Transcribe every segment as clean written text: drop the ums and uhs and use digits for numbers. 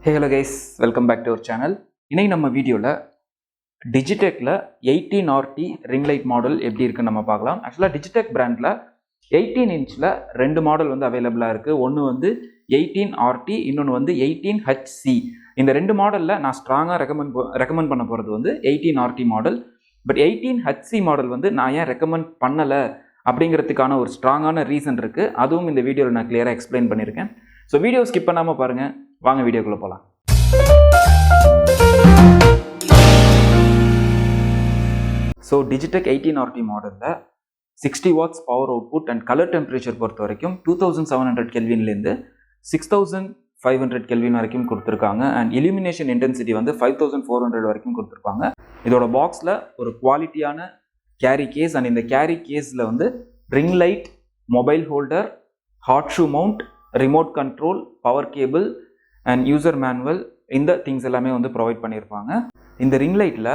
Hey hello guys, welcome back to our channel. இன்னைக்கு நம்ம வீடியோல DIGITEKல 18RT ring light மாடல் எப்படி இருக்குன்னு நம்ம பார்க்கலாம். Actually DIGITEK பிராண்ட்ல 18 இன்ச்ல ரெண்டு மாடல் வந்து அவைலபிளா இருக்கு. ஒன்னு வந்து 18RT, இன்னொன்னு வந்து 18HC. இந்த ரெண்டு மாடல்ல நான் ஸ்ட்ராங்கா ரெக்கமெண்ட் பண்ண போறது வந்து 18RT model. But 18HC model வந்து நான் ஏன் ரெக்கமெண்ட் பண்ணல அப்படிங்கிறதுக்கான ஒரு ஸ்ட்ராங்கான ரீசன் இருக்கு. அதுவும் இந்த வீடியோல நான் கிளியரா எக்ஸ்பிளைன் பண்ணியிருக்கேன். ஸோ வீடியோ ஸ்கிப் பண்ணாமல் பாருங்கள். வாங்க வீடியோக்குள்ளே போகலாம். ஸோ DIGITEK 18RT மாடலில் 60 watts power output and colour temperature பொறுத்த வரைக்கும் 2700 கெல்வின்லேருந்து 6500 கெல்வின் வரைக்கும் கொடுத்துருக்காங்க. அண்ட் இலுமினேஷன் இன்டென்சிட்டி வந்து 5400 வரைக்கும் கொடுத்துருப்பாங்க. இதோட பாக்ஸில் ஒரு குவாலிட்டியான கேரி கேஸ் அண்ட் இந்த கேரி கேஸில் வந்து ring light, mobile holder, hot shoe mount, remote control, power cable and user manual, இந்த திங்ஸ் எல்லாமே வந்து ப்ரொவைட் பண்ணியிருப்பாங்க. இந்த ரிங் லைட்டில்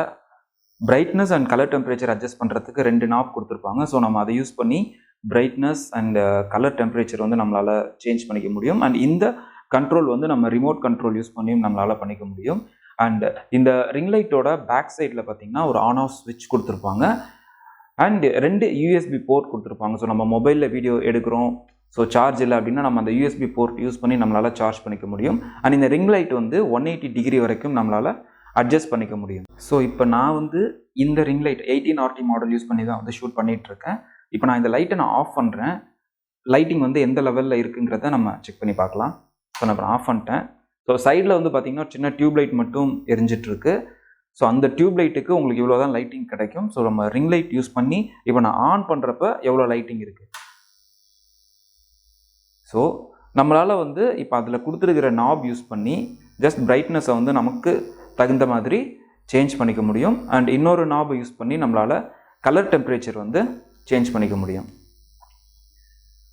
brightness and colour temperature adjust பண்ணுறதுக்கு ரெண்டு நாப் கொடுத்துருப்பாங்க. ஸோ நம்ம அதை யூஸ் பண்ணி பிரைட்னஸ் அண்ட் கலர் டெம்பரேச்சர் வந்து நம்மளால் சேஞ்ச் பண்ணிக்க முடியும். அண்ட் இந்த கண்ட்ரோல் வந்து நம்ம ரிமோட் கண்ட்ரோல் யூஸ் பண்ணியும் நம்மளால் பண்ணிக்க முடியும். அண்ட் இந்த ரிங் லைட்டோட பேக் சைடில் பார்த்தீங்கன்னா ஒரு ஆன் ஆஃப் ஸ்விட்ச் கொடுத்துருப்பாங்க. அண்ட் ரெண்டு USB போர்ட் கொடுத்துருப்பாங்க. ஸோ நம்ம மொபைலில் வீடியோ எடுக்கிறோம், ஸோ சார்ஜ் இல்லை அப்படின்னா நம்ம அந்த USB போர்ட் யூஸ் பண்ணி நம்மளால் சார்ஜ் பண்ணிக்க முடியும். அண்ட் இந்த ரிங் லைட் வந்து 180 டிகிரி வரைக்கும் நம்மளால் அட்ஜஸ்ட் பண்ணிக்க முடியும். ஸோ இப்போ நான் வந்து இந்த ring light 18RT model use பண்ணி தான் வந்து ஷூட் பண்ணிகிட்ருக்கேன். இப்போ நான் இந்த லைட்டை நான் ஆஃப் பண்ணுறேன். லைட்டிங் வந்து எந்த லெவலில் இருக்குங்கிறத நம்ம செக் பண்ணி பார்க்கலாம். ஸோ நான் ஆஃப் பண்ணிட்டேன். ஸோ சைடில் வந்து பார்த்திங்கன்னா சின்ன டியூப் லைட் மட்டும் எரிஞ்சிட்ருக்கு. ஸோ அந்த டியூப் லைட்டுக்கு உங்களுக்கு இவ்வளோ தான் லைட்டிங் கிடைக்கும். ஸோ நம்ம ரிங் லைட் யூஸ் பண்ணி இப்போ நான் ஆன் பண்ணுறப்ப எவ்வளோ லைட்டிங் இருக்குது. ஸோ நம்மளால் வந்து இப்போ அதில் கொடுத்துருக்கிற நாப் யூஸ் பண்ணி ஜஸ்ட் பிரைட்னஸை வந்து நமக்கு தகுந்த மாதிரி சேஞ்ச் பண்ணிக்க முடியும். அண்ட் இன்னொரு நாபை யூஸ் பண்ணி நம்மளால் கலர் டெம்பரேச்சர் வந்து சேஞ்ச் பண்ணிக்க முடியும்.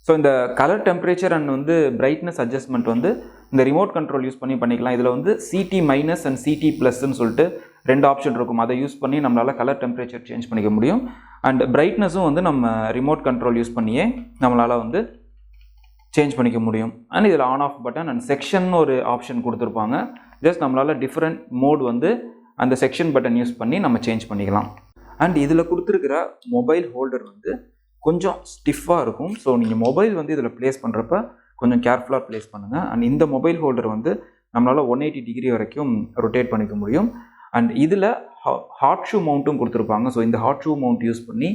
ஸோ இந்த கலர் டெம்பரேச்சர் அண்ட் வந்து பிரைட்னஸ் அட்ஜஸ்ட்மெண்ட் வந்து இந்த ரிமோட் கண்ட்ரோல் யூஸ் பண்ணி பண்ணிக்கலாம். இதில் வந்து CT- அண்ட் CT+ன்னு சொல்லிட்டு ரெண்டு ஆப்ஷன் இருக்கும். அதை யூஸ் பண்ணி நம்மளால் கலர் டெம்பரேச்சர் சேஞ்ச் பண்ணிக்க முடியும். அண்ட் பிரைட்னஸும் வந்து நம்ம ரிமோட் கண்ட்ரோல் யூஸ் பண்ணியே நம்மளால் வந்து சேஞ்ச் பண்ணிக்க முடியும். அண்ட் இதில் on off button and section ஒரு ஆப்ஷன் கொடுத்துருப்பாங்க. ஜஸ்ட் நம்மளால் டிஃப்ரெண்ட் மோட் வந்து அந்த செக்ஷன் பட்டன் யூஸ் பண்ணி நம்ம சேஞ்ச் பண்ணிக்கலாம். அண்ட் இதில் கொடுத்துருக்கிற மொபைல் ஹோல்டர் வந்து கொஞ்சம் ஸ்டிஃபாக இருக்கும். ஸோ நீங்கள் மொபைல் வந்து இதில் ப்ளேஸ் பண்ணுறப்ப கொஞ்சம் கேர்ஃபுல்லாக ப்ளேஸ் பண்ணுங்கள். அண்ட் இந்த மொபைல் ஹோல்டர் வந்து நம்மளால் 180 டிகிரி வரைக்கும் ரொட்டேட் பண்ணிக்க முடியும். அண்ட் இதில் ஹாட் ஷூ மவுண்ட்டும் கொடுத்துருப்பாங்க. ஸோ இந்த ஹாட் ஷூ மவுண்ட் யூஸ் பண்ணி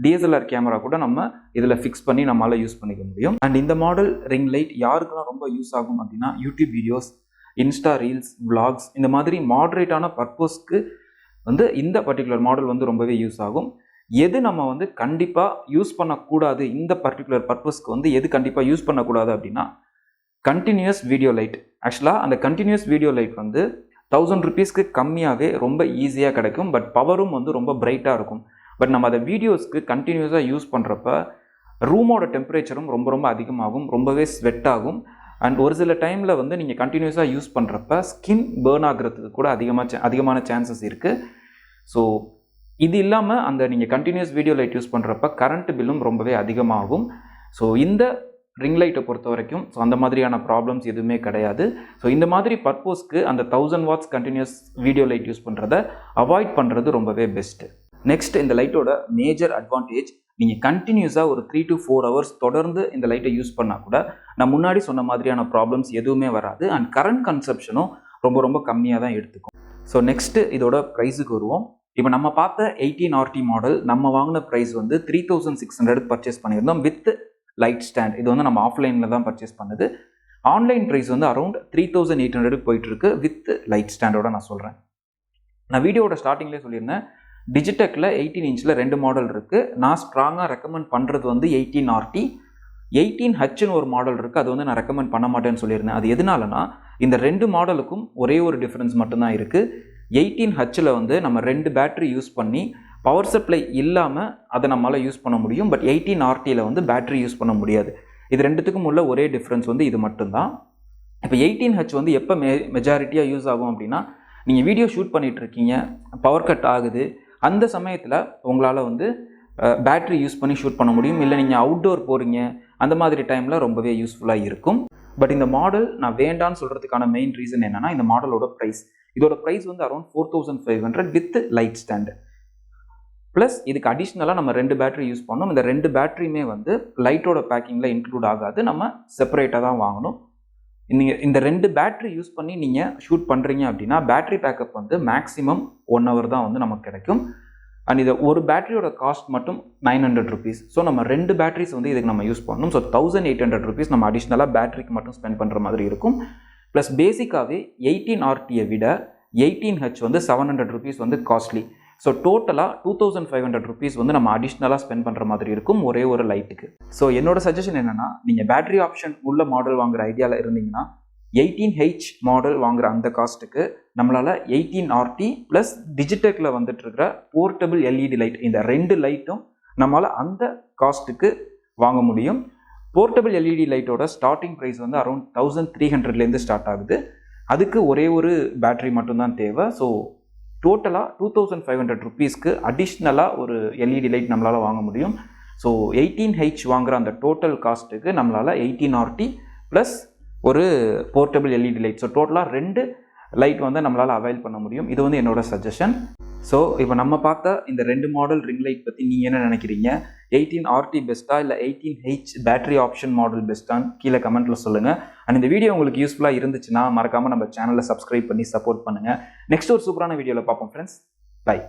DSLR கேமரா கூட நம்ம இதில் ஃபிக்ஸ் பண்ணி நம்மளால் யூஸ் பண்ணிக்க முடியும். அண்ட் இந்த மாடல் ரிங் லைட் யாருக்கெல்லாம் ரொம்ப யூஸ் ஆகும் அப்படின்னா YouTube videos, Insta reels, vlogs, இந்த மாதிரி மாடரேட்டான பர்பஸ்க்கு வந்து இந்த பர்டிகுலர் மாடல் வந்து ரொம்பவே யூஸ் ஆகும். எது நம்ம வந்து கண்டிப்பாக யூஸ் பண்ணக்கூடாது, இந்த பர்டிகுலர் பர்பஸ்க்கு வந்து எது கண்டிப்பாக யூஸ் பண்ணக்கூடாது அப்படின்னா கண்டினியூஸ் வீடியோ லைட். ஆக்சுவலாக அந்த கண்டினியூஸ் வீடியோ லைட் வந்து 1000 rupeesக்கு கம்மியாகவே ரொம்ப ஈஸியாக கிடைக்கும். பட் பவரும் வந்து ரொம்ப பிரைட்டாக இருக்கும். பட் நம்ம அதை வீடியோஸ்க்கு கண்டினியூஸாக யூஸ் பண்ணுறப்ப ரூமோட டெம்பரேச்சரும் ரொம்ப அதிகமாகும், ரொம்பவே ஸ்வெட் ஆகும். அண்ட் ஒரு சில டைமில் வந்து நீங்கள் கண்டினியூஸாக யூஸ் பண்ணுறப்ப ஸ்கின் பேர்ன் ஆகிறதுக்கு கூட அதிகமான சான்சஸ் இருக்குது. ஸோ இது இல்லாமல் அந்த நீங்கள் கண்டினியூஸ் வீடியோ லைட் யூஸ் பண்ணுறப்ப கரண்ட் பில்லும் ரொம்பவே அதிகமாகும். ஸோ இந்த ரிங் லைட்டை பொறுத்த வரைக்கும் ஸோ அந்த மாதிரியான ப்ராப்ளம்ஸ் எதுவுமே கிடையாது. ஸோ இந்த மாதிரி பர்பஸ்க்கு அந்த 1000 watts continuous video light use பண்ணுறத அவாய்ட் பண்ணுறது ரொம்பவே பெஸ்ட்டு. நெக்ஸ்ட், இந்த லைட்டோட மேஜர் அட்வான்டேஜ், நீங்கள் கண்டினியூஸாக ஒரு 3 to 4 hours தொடர்ந்து இந்த லைட்டை யூஸ் பண்ணால் கூட நான் முன்னாடி சொன்ன மாதிரியான ப்ராப்ளம்ஸ் எதுவுமே வராது. அண்ட் கரண்ட் கன்சப்ஷனும் ரொம்ப கம்மியாக தான் எடுத்துக்கும். ஸோ நெக்ஸ்ட்டு இதோட ப்ரைஸுக்கு வருவோம். இப்போ நம்ம பார்த்த 18RT மாடல் நம்ம வாங்கின ப்ரைஸ் வந்து 3600 பர்ச்சேஸ் பண்ணியிருந்தோம் வித் லைட் ஸ்டாண்ட். இது வந்து நம்ம ஆஃப்லைனில் தான் பர்ச்சேஸ் பண்ணுது. ஆன்லைன் ப்ரைஸ் வந்து அரௌண்ட் 3800 போயிட்டுருக்கு வித் லைட் ஸ்டாண்டோட நான் சொல்கிறேன். நான் வீடியோட ஸ்டார்டிங்லேயே சொல்லியிருந்தேன், DIGITEKல 18 இன்ச்சில் ரெண்டு மாடல் இருக்குது. நான் ஸ்ட்ராங்காக ரெக்கமெண்ட் பண்ணுறது வந்து 18RT. 18Hன்னு ஒரு மாடல் இருக்குது, அது வந்து நான் ரெக்கமெண்ட் பண்ண மாட்டேன்னு சொல்லியிருந்தேன். அது எதனாலனா இந்த ரெண்டு மாடலுக்கும் ஒரே ஒரு டிஃப்ரென்ஸ் மட்டும்தான் இருக்குது. 18Hல வந்து நம்ம 2 பேட்டரி யூஸ் பண்ணி பவர் சப்ளை இல்லாமல் அதை நம்மளால் யூஸ் பண்ண முடியும். பட் 18RTல வந்து பேட்டரி யூஸ் பண்ண முடியாது. இது ரெண்டுத்துக்கும் உள்ள ஒரே டிஃப்ரென்ஸ் வந்து இது மட்டும்தான். இப்போ 18H வந்து எப்போ மெஜாரிட்டியாக யூஸ் ஆகும் அப்படின்னா, நீங்கள் வீடியோ ஷூட் பண்ணிகிட்டு இருக்கீங்க, பவர் கட் ஆகுது, அந்த சமயத்தில் உங்களால் வந்து பேட்டரி யூஸ் பண்ணி ஷூட் பண்ண முடியும். இல்லை நீங்கள் அவுட்டோர் போகிறீங்க, அந்த மாதிரி டைமில் ரொம்பவே யூஸ்ஃபுல்லாக இருக்கும். பட் இந்த மாடல் நான் வேண்டான்னு சொல்கிறதுக்கான மெயின் ரீசன் என்னென்னா இந்த மாடலோட ப்ரைஸ். இதோட ப்ரைஸ் வந்து around 4500 with light stand. Plus இதுக்கு அடிஷ்னலாக நம்ம 2 பேட்டரி யூஸ் பண்ணோம். இந்த 2 பேட்டரியுமே வந்து லைட்டோட பேக்கிங்கில் இன்க்ளூட் ஆகாது, நம்ம செப்பரேட்டாக தான் வாங்கணும். நீங்கள் இந்த 2 பேட்டரி யூஸ் பண்ணி நீங்கள் ஷூட் பண்ணுறீங்க அப்படின்னா பேட்டரி பேக்கப் வந்து மேக்ஸிமம் 1 hour தான் வந்து நமக்கு கிடைக்கும். அண்ட் இது ஒரு பேட்டரியோட காஸ்ட் மட்டும் 900 rupees. ஸோ நம்ம 2 பேட்டரிஸ் வந்து இதுக்கு நம்ம யூஸ் பண்ணணும். ஸோ 1800 rupees நம்ம அடிஷ்னலாக பேட்டரிக்கு மட்டும் ஸ்பெண்ட் பண்ணுற மாதிரி இருக்கும். ப்ளஸ் பேசிக்காகவே 18RTயை விட 18H வந்து 700 rupees வந்து காஸ்ட்லி. ஸோ டோட்டலாக 2500 rupees வந்து நம்ம அடிஷ்னலாக ஸ்பெண்ட் பண்ணுற மாதிரி இருக்கும் ஒரே ஒரு லைட்டுக்கு. ஸோ என்னோட சஜஷன் என்னென்னா, நீங்கள் பேட்டரி ஆப்ஷன் உள்ள மாடல் வாங்குற ஐடியாவில் இருந்தீங்கன்னா 18H மாடல் வாங்குற அந்த காஸ்ட்டுக்கு நம்மளால் 18RT ப்ளஸ் டிஜிடெக்கில் வந்துட்டு இருக்கிற போர்ட்டபிள் LED லைட், இந்த 2 லைட்டும் நம்மளால் அந்த காஸ்ட்டுக்கு வாங்க முடியும். போர்ட்டபிள் LED லைட்டோட ஸ்டார்டிங் ப்ரைஸ் வந்து அரௌண்ட் 1300லேருந்து ஸ்டார்ட் ஆகுது. அதுக்கு ஒரே ஒரு பேட்டரி மட்டும்தான் தேவை. ஸோ டோட்டலாக 2500 rupeesக்கு அடிஷ்னலாக ஒரு LED லைட் நம்மளால் வாங்க முடியும். ஸோ 18H வாங்குற அந்த டோட்டல் காஸ்ட்டுக்கு நம்மளால் 18RT ப்ளஸ் ஒரு போர்ட்டபிள் LED லைட், ஸோ டோட்டலாக 2 லைட் வந்து நம்மளால் அவைல் பண்ண முடியும். இது வந்து என்னோட சஜஷன். ஸோ இப்போ நம்ம பார்த்த இந்த 2 மாடல் ரிங் லைட் பற்றி நீங்கள் என்ன நினைக்கிறீங்க? 18RT பெஸ்ட்டா இல்லை 18H பேட்டரி ஆப்ஷன் மாடல் பெஸ்ட்டான்னு கீழே கமெண்ட்டில் சொல்லுங்கள். அண்ட் இந்த வீடியோ உங்களுக்கு யூஸ்ஃபுல்லாக இருந்துச்சுன்னா மறக்காமல் நம்ம சேனலை சப்ஸ்கிரைப் பண்ணி சப்போர்ட் பண்ணுங்கள். நெக்ஸ்ட் ஒரு சூப்பரான வீடியோவில் பார்ப்போம் ஃப்ரெண்ட்ஸ். பை.